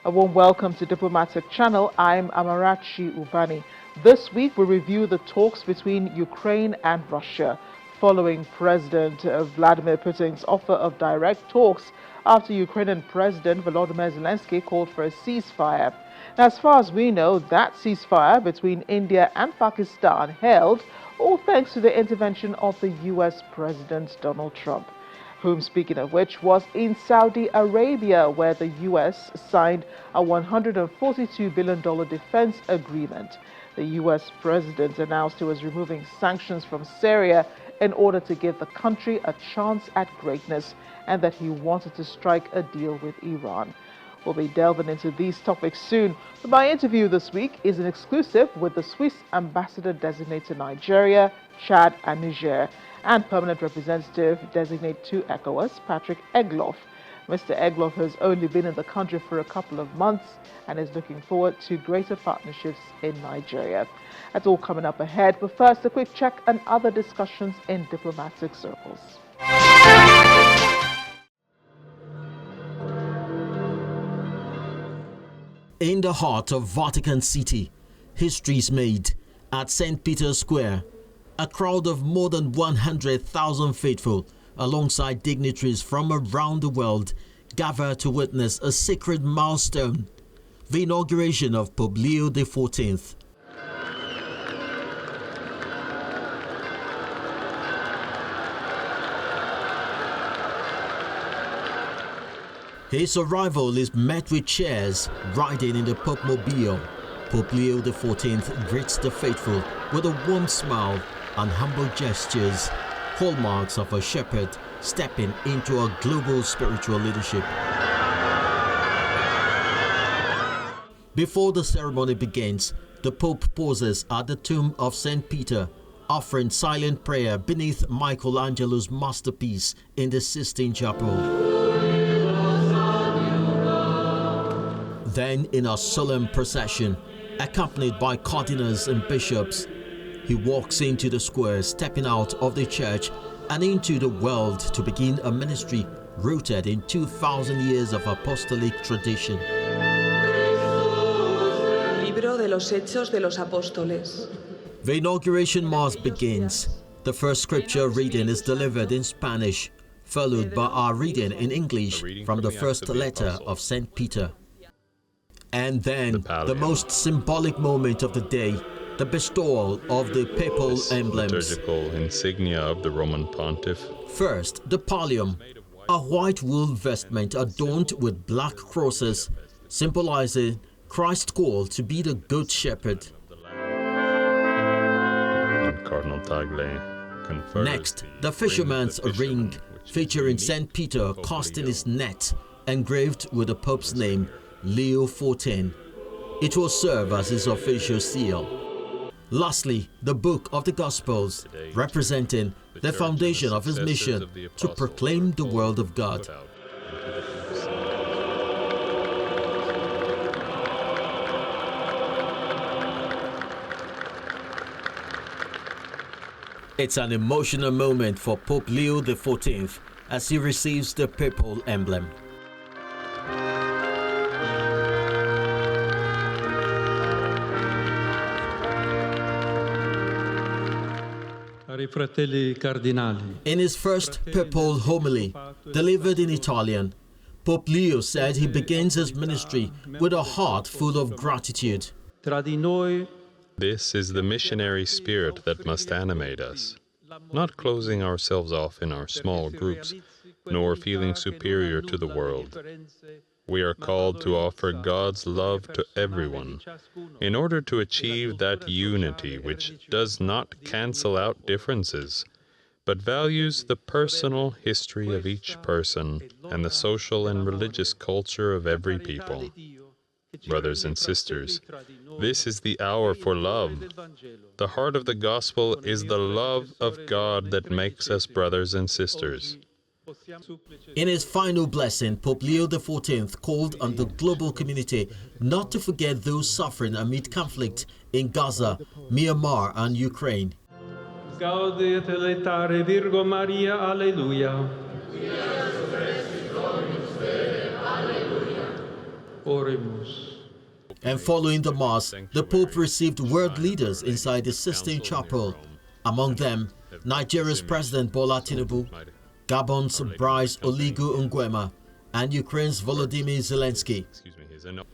A warm welcome to Diplomatic Channel. I'm Amarachi Ubani. This week we review the talks between Ukraine and Russia following President Vladimir Putin's offer of direct talks after Ukrainian President Volodymyr Zelensky called for a ceasefire. Now, as far as we know, that ceasefire between India and Pakistan held all thanks to the intervention of the US President Donald Trump, whom, speaking of which, was in Saudi Arabia, where the US signed a $142 billion defense agreement. The US president announced he was removing sanctions from Syria in order to give the country a chance at greatness, and that he wanted to strike a deal with Iran. We'll be delving into these topics soon, but my interview this week is an exclusive with the Swiss ambassador designate to Nigeria, Chad and Niger, and permanent representative designate to ECOWAS, Patrick Egloff. Mr. Egloff has only been in the country for a couple of months and is looking forward to greater partnerships in Nigeria. That's all coming up ahead, but first a quick check on other discussions in diplomatic circles. In the heart of Vatican City, history is made at St. Peter's Square. A crowd of more than 100,000 faithful, alongside dignitaries from around the world, gather to witness a sacred milestone, the inauguration of Pope Leo XIV. His arrival is met with cheers, riding in the Pope Mobile. Pope Leo XIV greets the faithful with a warm smile and humble gestures, hallmarks of a shepherd stepping into a global spiritual leadership. Before the ceremony begins, the Pope pauses at the tomb of St. Peter, offering silent prayer beneath Michelangelo's masterpiece in the Sistine Chapel. Then, in a solemn procession, accompanied by cardinals and bishops, he walks into the square, stepping out of the church and into the world to begin a ministry rooted in 2,000 years of apostolic tradition. Libro de los Hechos de los Apóstoles. The inauguration mass begins. The first scripture reading is delivered in Spanish, followed by our reading in English from the first letter of St. Peter. And then, the most symbolic moment of the day, the bestowal of the papal emblems. Liturgical insignia of the Roman pontiff. First, the pallium, a white wool vestment adorned with black crosses, symbolizing Christ's call to be the good shepherd. And Cardinal Tagle confers. Next, the fisherman's ring, featuring St. Peter casting his net, engraved with the Pope's name, Leo XIV. It will serve as his official seal. Lastly, the Book of the Gospels, representing the foundation of his mission to proclaim the word of God. It's an emotional moment for Pope Leo XIV as he receives the papal emblem. In his first papal homily, delivered in Italian, Pope Leo said he begins his ministry with a heart full of gratitude. This is the missionary spirit that must animate us, not closing ourselves off in our small groups, nor feeling superior to the world. We are called to offer God's love to everyone in order to achieve that unity which does not cancel out differences, but values the personal history of each person and the social and religious culture of every people. Brothers and sisters, this is the hour for love. The heart of the gospel is the love of God that makes us brothers and sisters. In his final blessing, Pope Leo XIV called on the global community not to forget those suffering amid conflict in Gaza, Myanmar and Ukraine. Gaudete laetare Virgo Maria, Alleluia. Oremus. And following the Mass, the Pope received world leaders inside the Sistine Chapel. Among them, Nigeria's President Bola Tinubu, Gabon's Brice Oligui Nguema, and Ukraine's Volodymyr Zelensky.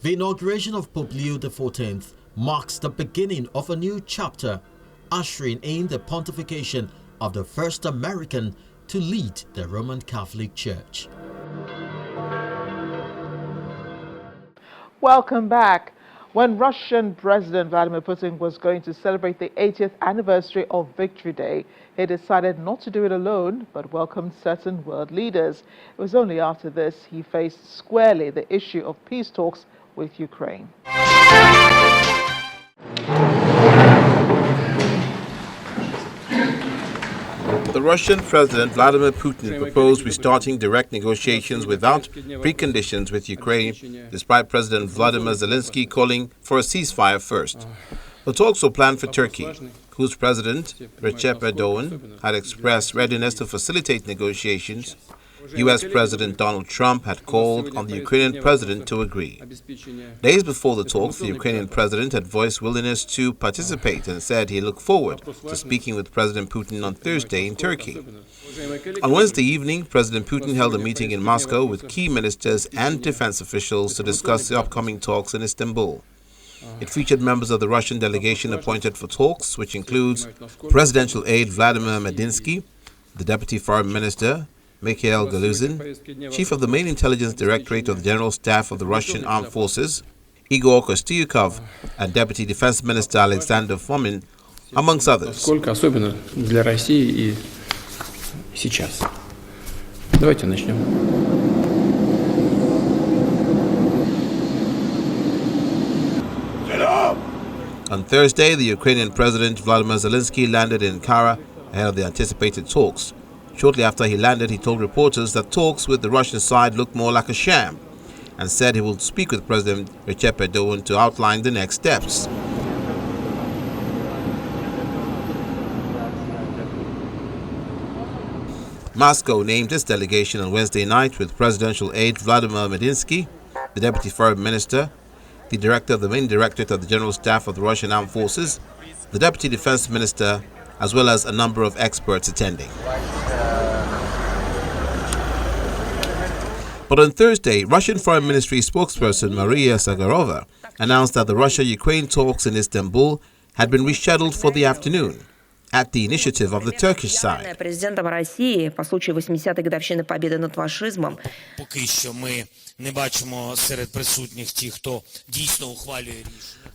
The inauguration of Pope Leo XIV marks the beginning of a new chapter, ushering in the pontification of the first American to lead the Roman Catholic Church. Welcome back. When Russian President Vladimir Putin was going to celebrate the 80th anniversary of Victory Day, he decided not to do it alone, but welcomed certain world leaders. It was only after this he faced squarely the issue of peace talks with Ukraine. The Russian President Vladimir Putin proposed restarting direct negotiations without preconditions with Ukraine, despite President Volodymyr Zelensky calling for a ceasefire first. The talks were planned for Turkey, whose President Recep Erdogan had expressed readiness to facilitate negotiations. U.S. President Donald Trump had called on the Ukrainian president to agree. Days before the talks, the Ukrainian president had voiced willingness to participate and said he looked forward to speaking with President Putin on Thursday in Turkey. On Wednesday evening, President Putin held a meeting in Moscow with key ministers and defense officials to discuss the upcoming talks in Istanbul. It featured members of the Russian delegation appointed for talks, which includes presidential aide Vladimir Medinsky, the deputy foreign minister Mikhail Galuzin, chief of the main intelligence directorate of the General Staff of the Russian Armed Forces, Igor Kostyukov, and Deputy Defense Minister Alexander Fomin, amongst others. On Thursday, the Ukrainian President Volodymyr Zelensky landed in Ankara ahead of the anticipated talks. Shortly after he landed, he told reporters that talks with the Russian side looked more like a sham and said he will speak with President Recep Erdogan to outline the next steps. Moscow named its delegation on Wednesday night with presidential aide Vladimir Medinsky, the deputy foreign minister, the director of the main directorate of the General Staff of the Russian Armed Forces, the deputy defense minister, as well as a number of experts attending. But on Thursday, Russian Foreign Ministry spokesperson Maria Zakharova announced that the Russia-Ukraine talks in Istanbul had been rescheduled for the afternoon at the initiative of the Turkish side.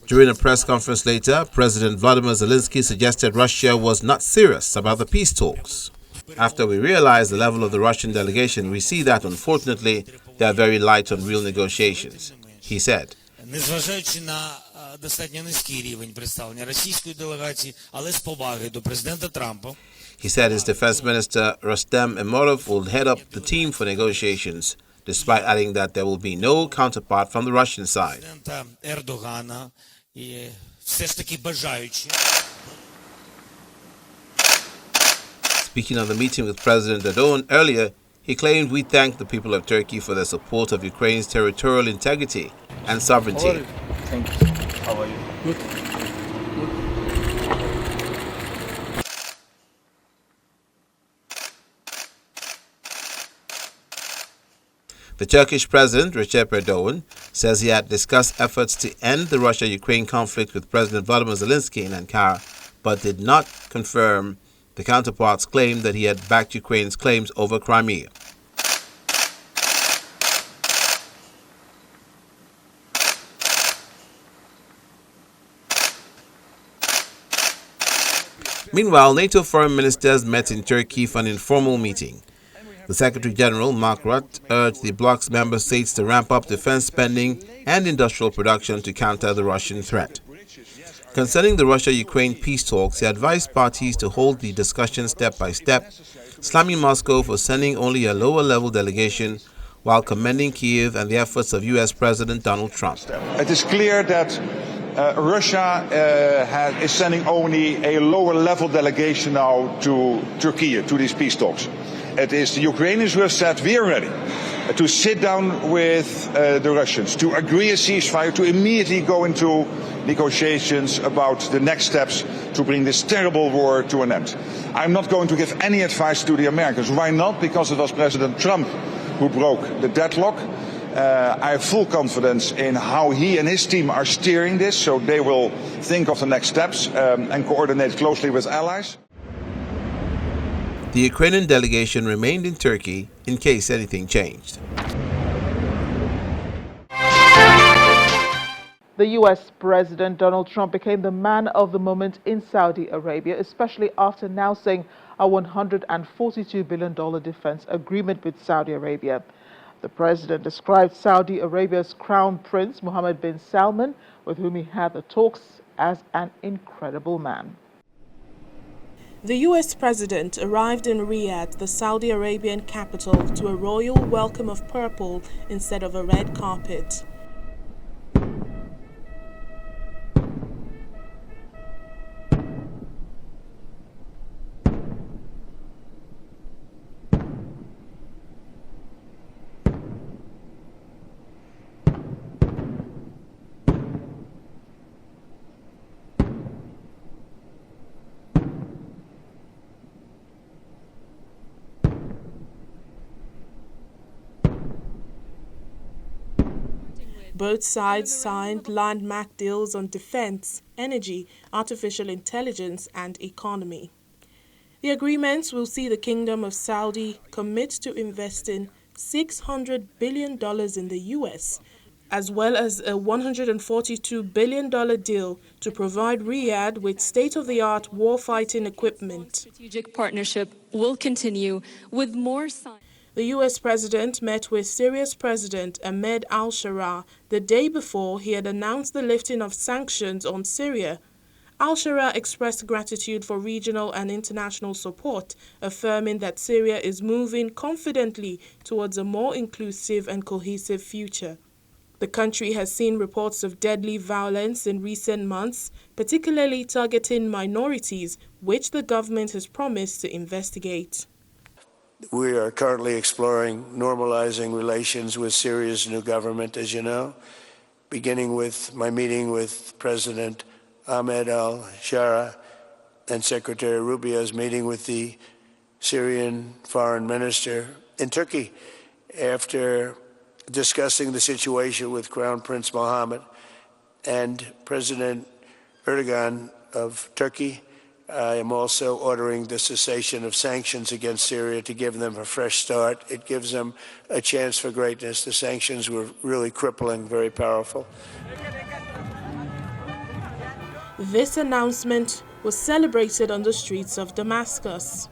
During a press conference later, President Volodymyr Zelensky suggested Russia was not serious about the peace talks. After we realize the level of the Russian delegation, we see that, unfortunately, they are very light on real negotiations, he said. He said his defense minister, Rustem Umerov, will head up the team for negotiations, despite adding that there will be no counterpart from the Russian side. Speaking of the meeting with President Erdogan earlier, he claimed, "We thank the people of Turkey for their support of Ukraine's territorial integrity and sovereignty." Thank you. How are you? Good. The Turkish President Recep Erdogan says he had discussed efforts to end the Russia-Ukraine conflict with President Volodymyr Zelensky in Ankara, but did not confirm the counterpart's claim that he had backed Ukraine's claims over Crimea. Meanwhile, NATO foreign ministers met in Turkey for an informal meeting. The Secretary General, Mark Rutte, urged the bloc's member states to ramp up defense spending and industrial production to counter the Russian threat. Concerning the Russia-Ukraine peace talks, he advised parties to hold the discussion step by step, slamming Moscow for sending only a lower-level delegation while commending Kyiv and the efforts of U.S. President Donald Trump. It is clear that Russia is sending only a lower-level delegation now to Turkey, to these peace talks. It is the Ukrainians who have said, we are ready. to sit down with the Russians, to agree a ceasefire, to immediately go into negotiations about the next steps to bring this terrible war to an end. I'm not going to give any advice to the Americans. Why not? Because it was President Trump who broke the deadlock. I have full confidence in how he and his team are steering this, so they will think of the next steps and coordinate closely with allies. The Ukrainian delegation remained in Turkey in case anything changed. The U.S. President Donald Trump became the man of the moment in Saudi Arabia, especially after announcing a $142 billion defense agreement with Saudi Arabia. The president described Saudi Arabia's Crown Prince Mohammed bin Salman, with whom he had the talks, as an incredible man. The U.S. president arrived in Riyadh, the Saudi Arabian capital, to a royal welcome of purple instead of a red carpet. Both sides signed landmark deals on defense, energy, artificial intelligence, and economy. The agreements will see the Kingdom of Saudi commit to investing $600 billion in the U.S., as well as a $142 billion deal to provide Riyadh with state-of-the-art warfighting equipment. Strategic partnership will continue with more. The U.S. president met with Syria's President Ahmed al-Shara the day before he had announced the lifting of sanctions on Syria. Al-Shara expressed gratitude for regional and international support, affirming that Syria is moving confidently towards a more inclusive and cohesive future. The country has seen reports of deadly violence in recent months, particularly targeting minorities, which the government has promised to investigate. We are currently exploring normalizing relations with Syria's new government, as you know, beginning with my meeting with President Ahmed al-Shara and Secretary Rubio's meeting with the Syrian foreign minister in Turkey. After discussing the situation with Crown Prince Mohammed and President Erdogan of Turkey, I am also ordering the cessation of sanctions against Syria to give them a fresh start. It gives them a chance for greatness. The sanctions were really crippling, very powerful. This announcement was celebrated on the streets of Damascus.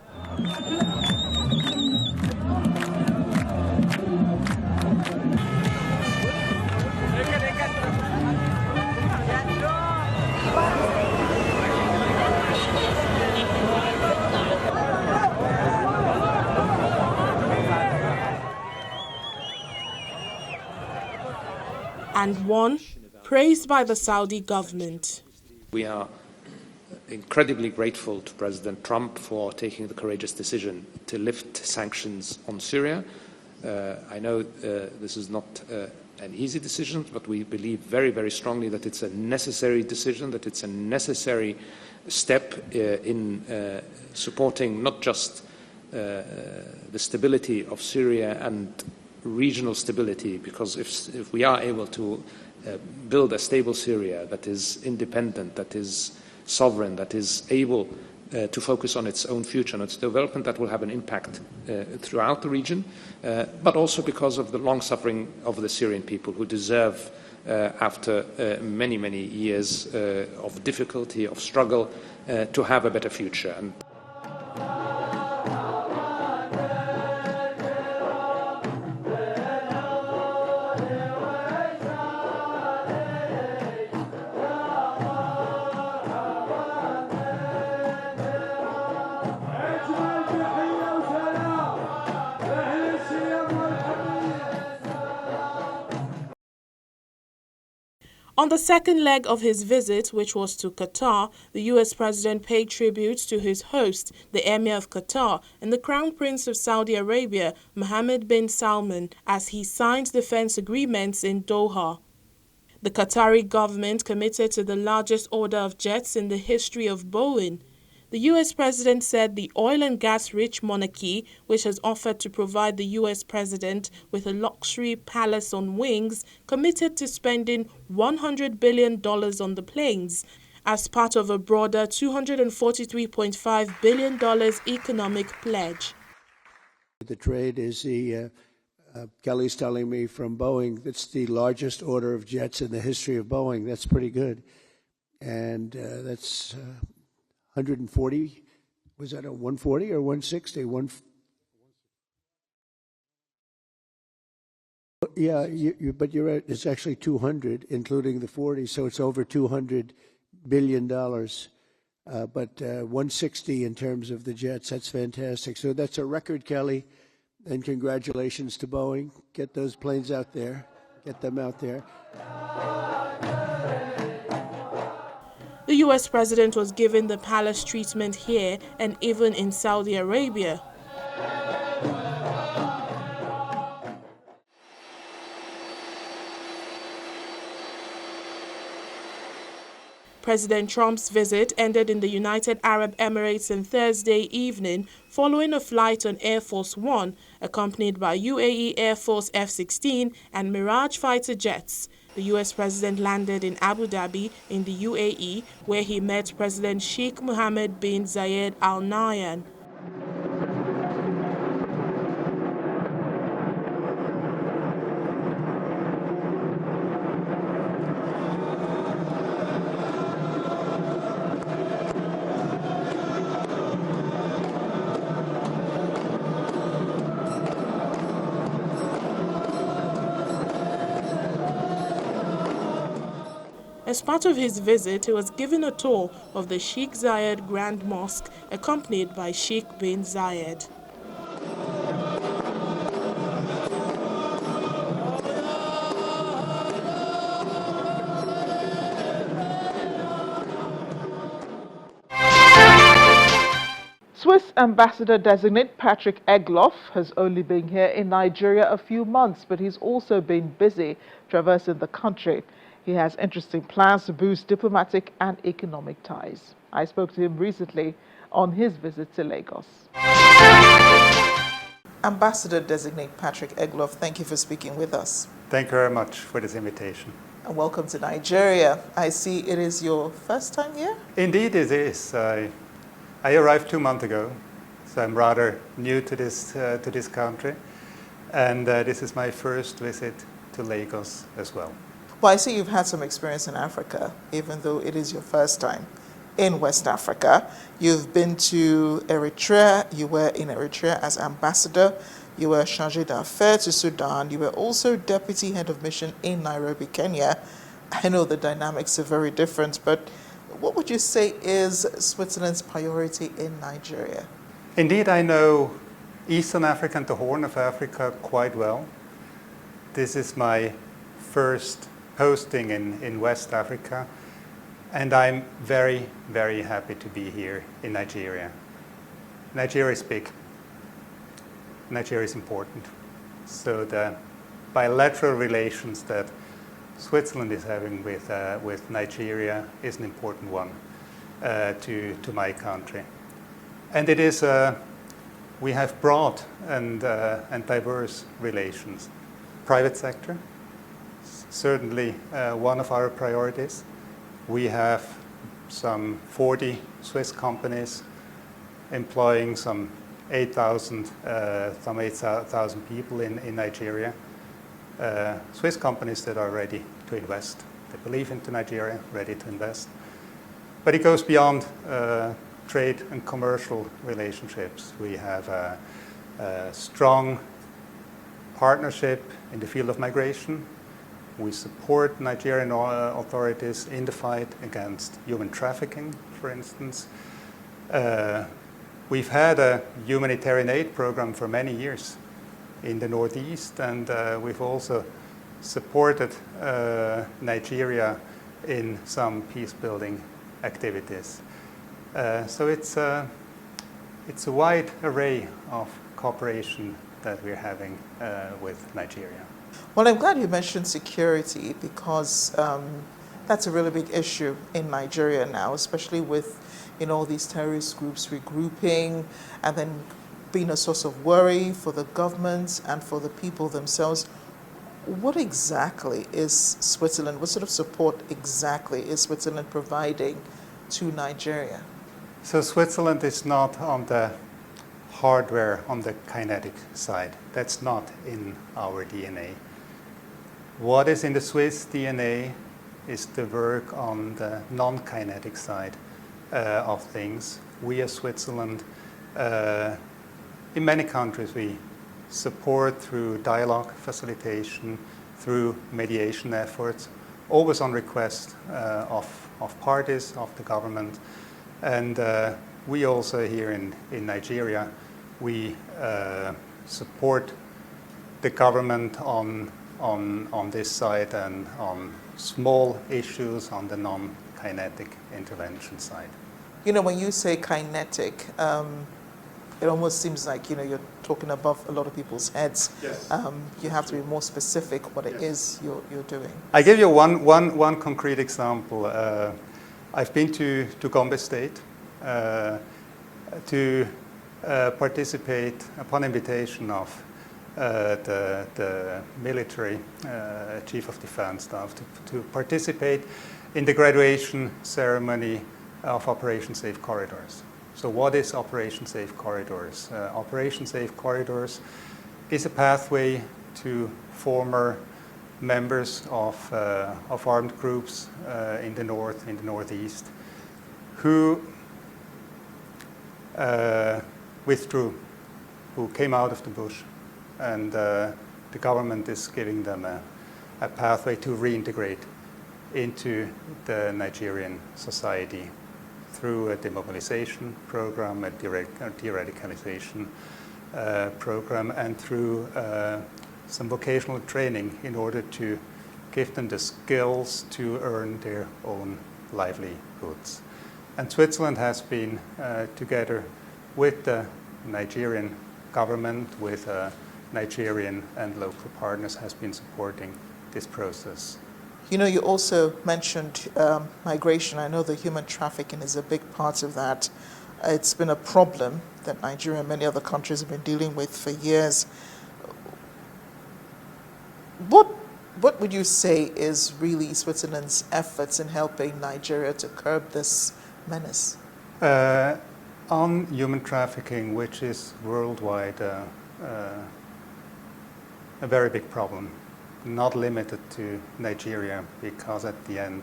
And one praised by the Saudi government. We are incredibly grateful to President Trump for taking the courageous decision to lift sanctions on Syria. I know this is not an easy decision, but we believe very, very strongly that it's a necessary decision, that it's a necessary step in supporting not just the stability of Syria and regional stability, because if we are able to build a stable Syria that is independent, that is sovereign, that is able to focus on its own future and its development, that will have an impact throughout the region, but also because of the long suffering of the Syrian people, who deserve, after many, many years of difficulty, of struggle, to have a better future. And On the second leg of his visit, which was to Qatar, the U.S. president paid tribute to his host, the Emir of Qatar, and the Crown Prince of Saudi Arabia, Mohammed bin Salman, as he signed defense agreements in Doha. The Qatari government committed to the largest order of jets in the history of Boeing. The U.S. president said the oil and gas-rich monarchy, which has offered to provide the U.S. president with a luxury palace on wings, committed to spending $100 billion on the planes as part of a broader $243.5 billion economic pledge. The trade is Kelly's telling me from Boeing, that's the largest order of jets in the history of Boeing. That's pretty good. And that's 140, was that a 140 or 160? Yeah, but you're right, it's actually 200, including the 40, so it's over $200 billion. But 160 in terms of the jets, that's fantastic. So that's a record, Kelly, and congratulations to Boeing. Get those planes out there, get them out there. The U.S. president was given the palace treatment here and even in Saudi Arabia. President Trump's visit ended in the United Arab Emirates on Thursday evening following a flight on Air Force One, accompanied by UAE Air Force F-16 and Mirage fighter jets. The U.S. president landed in Abu Dhabi in the UAE, where he met President Sheikh Mohammed bin Zayed Al Nahyan. As part of his visit, he was given a tour of the Sheikh Zayed Grand Mosque, accompanied by Sheikh bin Zayed. Swiss Ambassador-designate Patrick Egloff has only been here in Nigeria a few months, but he's also been busy traversing the country. He has interesting plans to boost diplomatic and economic ties. I spoke to him recently on his visit to Lagos. Ambassador-designate Patrick Egloff, thank you for speaking with us. Thank you very much for this invitation. And welcome to Nigeria. I see it is your first time here? Indeed it is. I arrived 2 months ago, so I'm rather new to this country. And this is my first visit to Lagos as well. Well, I see you've had some experience in Africa, even though it is your first time in West Africa. You've been to Eritrea. You were in Eritrea as ambassador. You were chargé d'affaires to Sudan. You were also deputy head of mission in Nairobi, Kenya. I know the dynamics are very different, but what would you say is Switzerland's priority in Nigeria? Indeed, I know Eastern Africa and the Horn of Africa quite well. This is my first posting in West Africa, and I'm very, very happy to be here in Nigeria. Nigeria is big. Nigeria is important. So the bilateral relations that Switzerland is having with Nigeria is an important one to my country. And it is, we have broad and diverse relations. Private sector, certainly one of our priorities. We have some 40 Swiss companies employing some 8,000 people in Nigeria. Swiss companies that are ready to invest. They believe into Nigeria, ready to invest. But it goes beyond trade and commercial relationships. We have a strong partnership in the field of migration. We support Nigerian authorities in the fight against human trafficking, for instance. We've had a humanitarian aid program for many years in the Northeast, and we've also supported Nigeria in some peace-building activities. So it's a wide array of cooperation that we're having with Nigeria. Well, I'm glad you mentioned security because that's a really big issue in Nigeria now, especially with all these terrorist groups regrouping and then being a source of worry for the government and for the people themselves. What exactly is Switzerland, what sort of support exactly is Switzerland providing to Nigeria? So Switzerland is not on the hardware, on the kinetic side. That's not in our DNA. What is in the Swiss DNA is the work on the non-kinetic side of things. We as Switzerland, in many countries, we support through dialogue facilitation, through mediation efforts, always on request of parties, of the government. And we also here in Nigeria, we support the government on this side and on small issues on the non-kinetic intervention side. When you say kinetic, it almost seems like you're talking above a lot of people's heads. Yes. You have to be more specific what it is you're doing. I give you one concrete example. I've been to Gombe State to participate upon invitation of the military chief of defense staff to participate in the graduation ceremony of Operation Safe Corridors. So what is Operation Safe Corridors? Operation Safe Corridors is a pathway to former members of armed groups in the north, in the northeast, who withdrew, who came out of the bush, and the government is giving them a pathway to reintegrate into the Nigerian society through a demobilization program, a de-radicalization program, and through some vocational training in order to give them the skills to earn their own livelihoods. And Switzerland has been, together with the Nigerian government, with Nigerian and local partners, has been supporting this process. You also mentioned migration. I know the human trafficking is a big part of that. It's been a problem that Nigeria and many other countries have been dealing with for years. What would you say is really Switzerland's efforts in helping Nigeria to curb this menace? On human trafficking, which is worldwide a very big problem, not limited to Nigeria, because at the end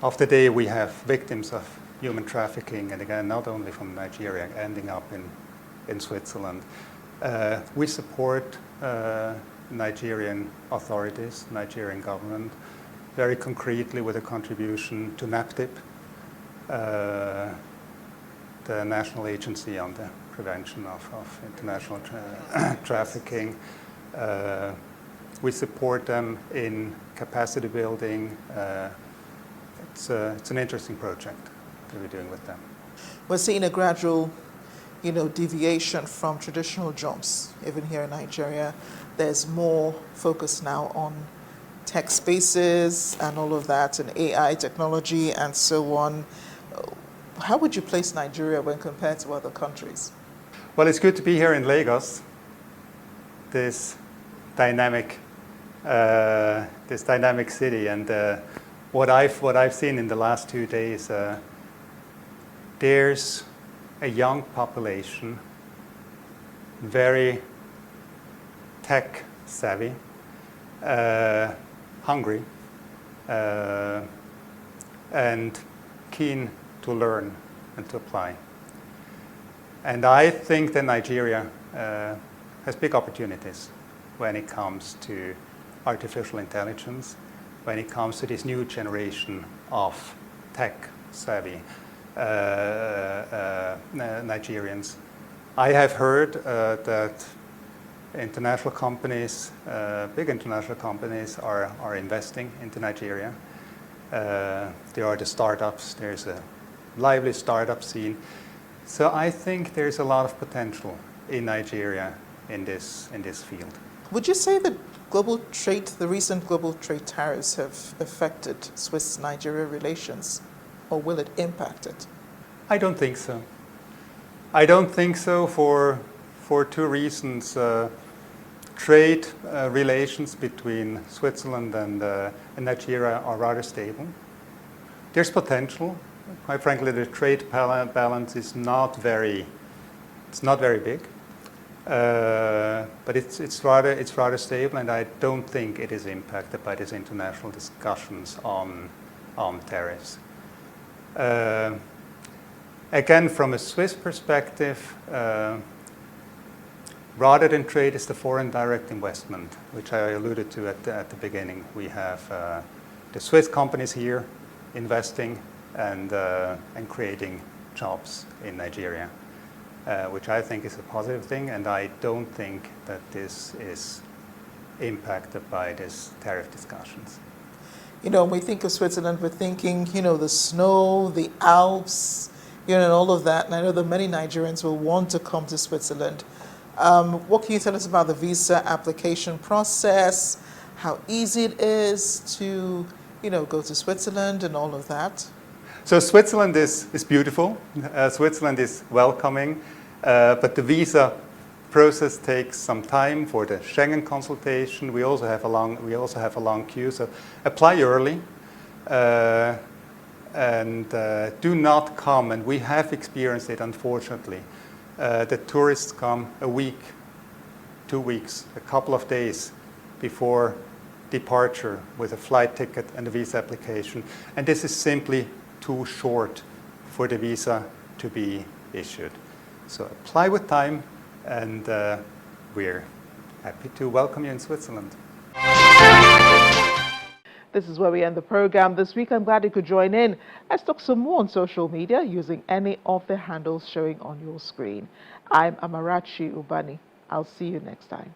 of the day we have victims of human trafficking, and again, not only from Nigeria, ending up in Switzerland. We support Nigerian authorities, Nigerian government, very concretely with a contribution to NAPTIP, the National Agency on the Prevention of International Trafficking. We support them in capacity building. It's an interesting project that we're doing with them. We're seeing a gradual, deviation from traditional jobs. Even here in Nigeria, there's more focus now on tech spaces and all of that, and AI technology and so on. How would you place Nigeria when compared to other countries? Well, it's good to be here in Lagos. This dynamic city, and what I've seen in the last 2 days, there's a young population, very tech savvy, hungry, and keen to learn and to apply. And I think that Nigeria has big opportunities when it comes to artificial intelligence, when it comes to this new generation of tech-savvy Nigerians. I have heard that international companies, big international companies are investing into Nigeria. There are the startups, there's a lively startup scene. So I think there's a lot of potential in Nigeria in this field. Would you say that the recent global trade tariffs have affected Swiss-Nigeria relations, or will it impact it? I don't think so. I don't think so for two reasons. Trade relations between Switzerland and Nigeria are rather stable. There's potential. Quite frankly, the trade balance is not very big, but it's rather stable, and I don't think it is impacted by these international discussions on tariffs. Again, from a Swiss perspective, rather than trade is the foreign direct investment, which I alluded to at the beginning. We have the Swiss companies here investing and creating jobs in Nigeria, which I think is a positive thing, and I don't think that this is impacted by these tariff discussions. You know, when we think of Switzerland, we're thinking, you know, the snow, the Alps, you know, and all of that. And I know that many Nigerians will want to come to Switzerland. What can you tell us about the visa application process, how easy it is to, you know, go to Switzerland and all of that? So Switzerland is beautiful. Switzerland is welcoming, but the visa process takes some time for the Schengen consultation. We also have a long queue. So apply early, and do not come. And we have experienced it, unfortunately. That tourists come a week, 2 weeks, a couple of days before departure with a flight ticket and a visa application. And this is simply too short for the visa to be issued. So apply with time, and we're happy to welcome you in Switzerland. This is where we end the program this week. I'm glad you could join in. Let's talk some more on social media using any of the handles showing on your screen. I'm Amarachi Ubani. I'll see you next time.